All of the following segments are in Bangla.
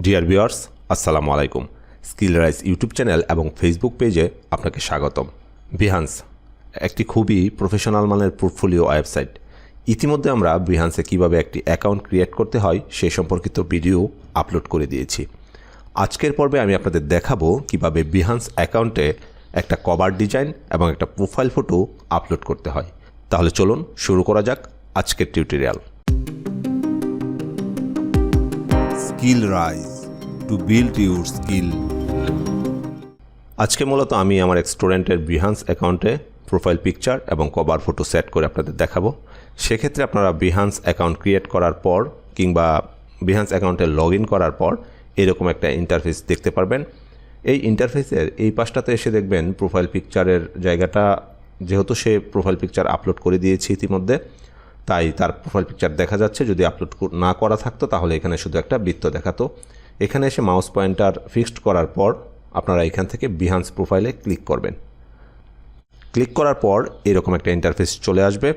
ডিয়ার ভিউয়ার্স, আসসালামু আলাইকুম। স্কিলরাইজ ইউটিউব চ্যানেল এবং ফেসবুক পেজে আপনাকে স্বাগতম। বিহান্স একটি খুবই প্রফেশনাল মানের পোর্টফোলিও ওয়েবসাইট। ইতিমধ্যে আমরা বিহান্সে কিভাবে একটি অ্যাকাউন্ট ক্রিয়েট করতে হয় সেই সম্পর্কিত ভিডিও আপলোড করে দিয়েছি। আজকের পর্বে আমি আপনাদের দেখাবো কিভাবে বিহান্স অ্যাকাউন্টে একটা কভার ডিজাইন এবং একটা প্রোফাইল ফটো আপলোড করতে হয়। তাহলে চলুন শুরু করা যাক আজকের tutorial. Skillrise to build your skill. আজকে মূলত আমি আমার এক স্টুডেন্টের বিহান্স অ্যাকাউন্টে প্রোফাইল পিকচার এবং কভার ফটো সেট করে আপনাদের দেখাবো। সেক্ষেত্রে আপনারা বিহান্স অ্যাকাউন্ট ক্রিয়েট করার পর কিংবা বিহান্স অ্যাকাউন্টে লগ ইন করার পর এরকম একটা ইন্টারফেস দেখতে পারবেন। এই ইন্টারফেসের এই পাশটাতে এসে দেখবেন প্রোফাইল পিকচারের জায়গাটা, যেহেতু সে প্রোফাইল পিকচার আপলোড করে দিয়েছে ইতিমধ্যে, তাই তার প্রোফাইল পিকচার দেখা যাচ্ছে। যদি আপলোড না করা থাকতো তাহলে এখানে শুধু একটা বৃত্ত দেখাতো। এখানে এসে মাউস পয়েন্টার ফিক্সড করার পর আপনারা এখান থেকে বিহান্স প্রোফাইলে ক্লিক করবেন। ক্লিক করার পর এরকম একটা ইন্টারফেস চলে আসবে।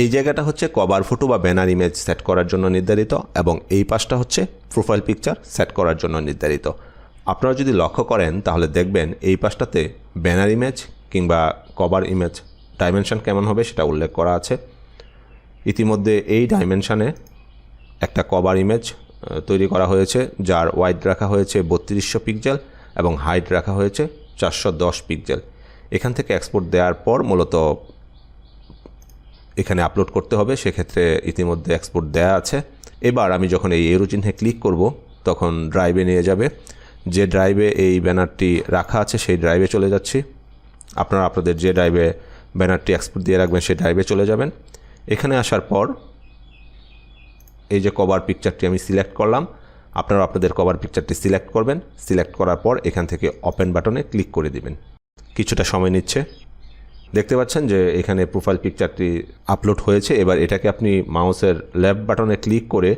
এই জায়গাটা হচ্ছে কভার ফটো বা ব্যানার ইমেজ সেট করার জন্য নির্ধারিত এবং এই পাশটা হচ্ছে প্রোফাইল পিকচার সেট করার জন্য নির্ধারিত। আপনারা যদি লক্ষ্য করেন তাহলে দেখবেন এই পাশটাতে ব্যানার ইমেজ কিংবা কভার ইমেজ ডাইমেনশন কেমন হবে সেটা উল্লেখ করা আছে। ইতিমধ্যে এই ডাইমেনশানে একটা কভার ইমেজ তৈরি করা হয়েছে, যার ওয়াইড রাখা হয়েছে 3200 পিক্সেল এবং হাইট রাখা হয়েছে 410 পিক্সেল। এখান থেকে এক্সপোর্ট দেওয়ার পর মূলত এখানে আপলোড করতে হবে। সেক্ষেত্রে ইতিমধ্যে এক্সপোর্ট দেওয়া আছে। এবার আমি যখন এই এরো চিহ্নে ক্লিক করব তখন ড্রাইভে নিয়ে যাবে। যে ড্রাইভে এই ব্যানারটি রাখা আছে সেই ড্রাইভে চলে যাচ্ছি। আপনারা আপনাদের যে ড্রাইভে ব্যানারটি এক্সপোর্ট দিয়ে রাখবেন সেই ড্রাইভে চলে যাবেন। এখানে আসার পর এই যে কভার পিকচারটি আমি সিলেক্ট করলাম, আপনারা আপনাদের কভার পিকচারটি সিলেক্ট করবেন। সিলেক্ট করার পর এখান থেকে ওপেন বাটনে ক্লিক করে দিবেন। কিছুটা সময় নিচ্ছে। দেখতে পাচ্ছেন যে এখানে প্রোফাইল পিকচারটি আপলোড হয়েছে। এবার এটাকে আপনি মাউসের লেফট বাটনে ক্লিক করে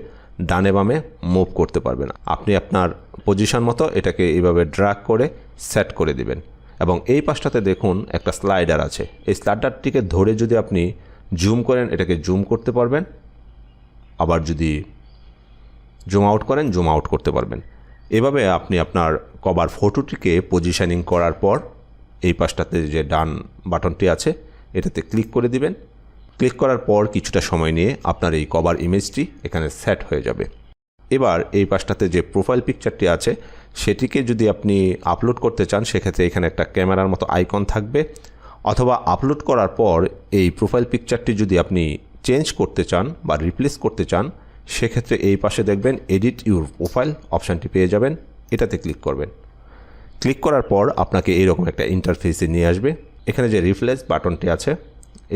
ডানে বামে মুভ করতে পারবেন। আপনি আপনার পজিশন মতো এটাকে এইভাবে ড্র্যাগ করে সেট করে দিবেন। এবং এই পাশটাতে দেখুন একটা স্লাইডার আছে। এই স্লাইডারটিকে ধরে যদি আপনি জুম করেন এটাকে জুম করতে পারবেন, আবার যদি জুম আউট করেন জুম আউট করতে পারবেন। এভাবে আপনি আপনার কভার ফটোটিকে পজিশনিং করার পর এই পাশটাতে যে ডান বাটনটি আছে এটাতে ক্লিক করে দিবেন। ক্লিক করার পর কিছুটা সময় নিয়ে আপনার এই কভার ইমেজটি এখানে সেট হয়ে যাবে। এবার এই পাশটাতে যে প্রোফাইল পিকচারটি আছে সেটিকে যদি আপনি আপলোড করতে চান সেক্ষেত্রে এখানে একটা ক্যামেরার মতো আইকন থাকবে, অথবা আপলোড করার পর এই প্রোফাইল পিকচারটি যদি আপনি চেঞ্জ করতে চান বা রিপ্লেস করতে চান সেক্ষেত্রে এই পাশে দেখবেন এডিট ইউর প্রোফাইল অপশানটি পেয়ে যাবেন। এটাতে ক্লিক করবেন। ক্লিক করার পর আপনাকে এইরকম একটা ইন্টারফেসে নিয়ে আসবে। এখানে যে রিপ্লেস বাটনটি আছে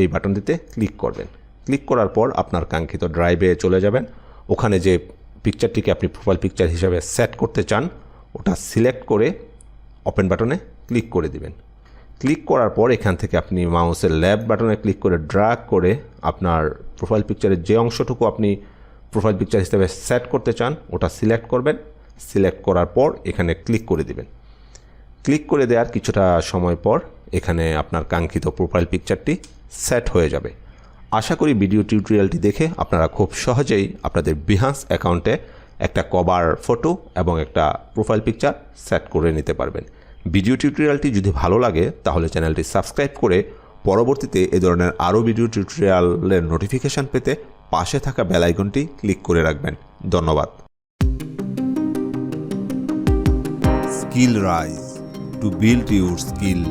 এই বাটনটিতে ক্লিক করবেন। ক্লিক করার পর আপনার কাঙ্ক্ষিত ড্রাইভে চলে যাবেন। ওখানে যে পিকচারটিকে আপনি প্রোফাইল পিকচার হিসাবে সেট করতে চান ওটা সিলেক্ট করে ওপেন বাটনে ক্লিক করে দিবেন। ক্লিক করার পর এখান থেকে আপনি মাউসের লেফট বাটনে ক্লিক করে ড্র্যাগ করে আপনার প্রোফাইল পিকচারের যে অংশটুকু আপনি প্রোফাইল পিকচার হিসেবে সেট করতে চান ওটা সিলেক্ট করবেন। সিলেক্ট করার পর এখানে ক্লিক করে দিবেন। ক্লিক করে দেওয়ার কিছুটা সময় পর এখানে আপনার কাঙ্ক্ষিত প্রোফাইল পিকচারটি সেট হয়ে যাবে। আশা করি ভিডিও টিউটোরিয়ালটি দেখে আপনারা খুব সহজেই আপনাদের বিহান্স অ্যাকাউন্টে একটা কভার ফটো এবং একটা প্রোফাইল পিকচার সেট করে নিতে পারবেন। ভিডিও টিউটোরিয়ালটি যদি ভালো লাগে তাহলে চ্যানেলটি সাবস্ক্রাইব করে পরবর্তীতে এ ধরনের আরও ভিডিও টিউটোরিয়ালের নোটিফিকেশান পেতে পাশে থাকা বেল আইকনটি ক্লিক করে রাখবেন। ধন্যবাদ। Skillrise to build your skill.